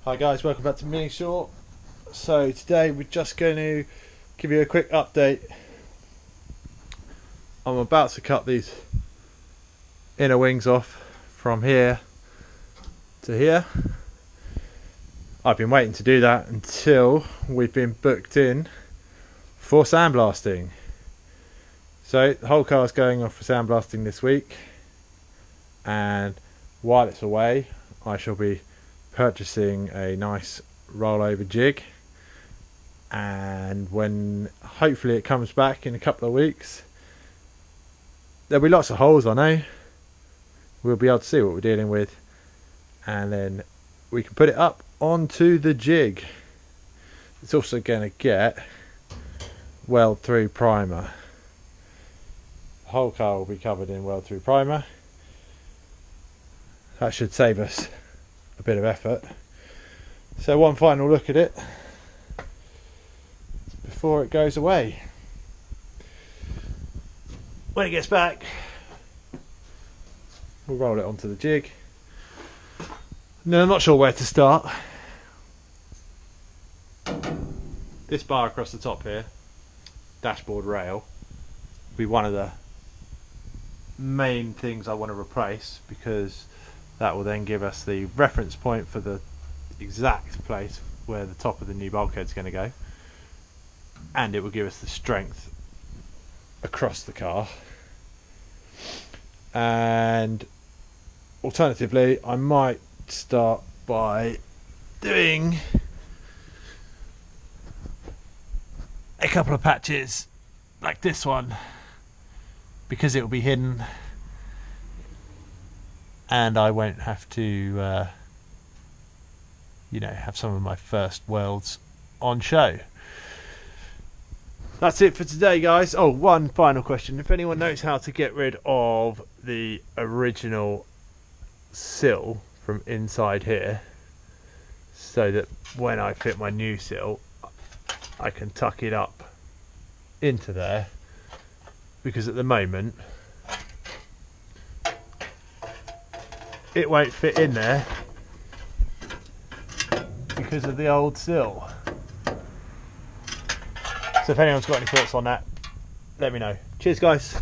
Hi guys, welcome back to Mini Short. So today we're just going to give you a quick update. I'm about to cut these inner wings off from here to here. I've been waiting to do that until we've been booked in for sandblasting. So the whole car's going off for sandblasting this week, and while it's away I shall be purchasing a nice rollover jig, and when hopefully it comes back in a couple of weeks, there'll be lots of holes, I know. We'll be able to see what we're dealing with, and then we can put it up onto the jig. It's also going to get weld through primer. The whole car will be covered in weld through primer. That should save us a bit of effort. So one final look at it before it goes away. When it gets back, we'll roll it onto the jig. No, I'm not sure where to start. This bar across the top here, dashboard rail, will be one of the main things I want to replace, because that will then give us the reference point for the exact place where the top of the new bulkhead is going to go, and it will give us the strength across the car. And alternatively, I might start by doing a couple of patches like this one, because it will be hidden and I won't have to have some of my first welds on show. That's it for today, guys. Oh, one final question: if anyone knows how to get rid of the original sill from inside here, so that when I fit my new sill I can tuck it up into there, because at the moment it won't fit in there because of the old sill. So if anyone's got any thoughts on that, let me know. Cheers, guys.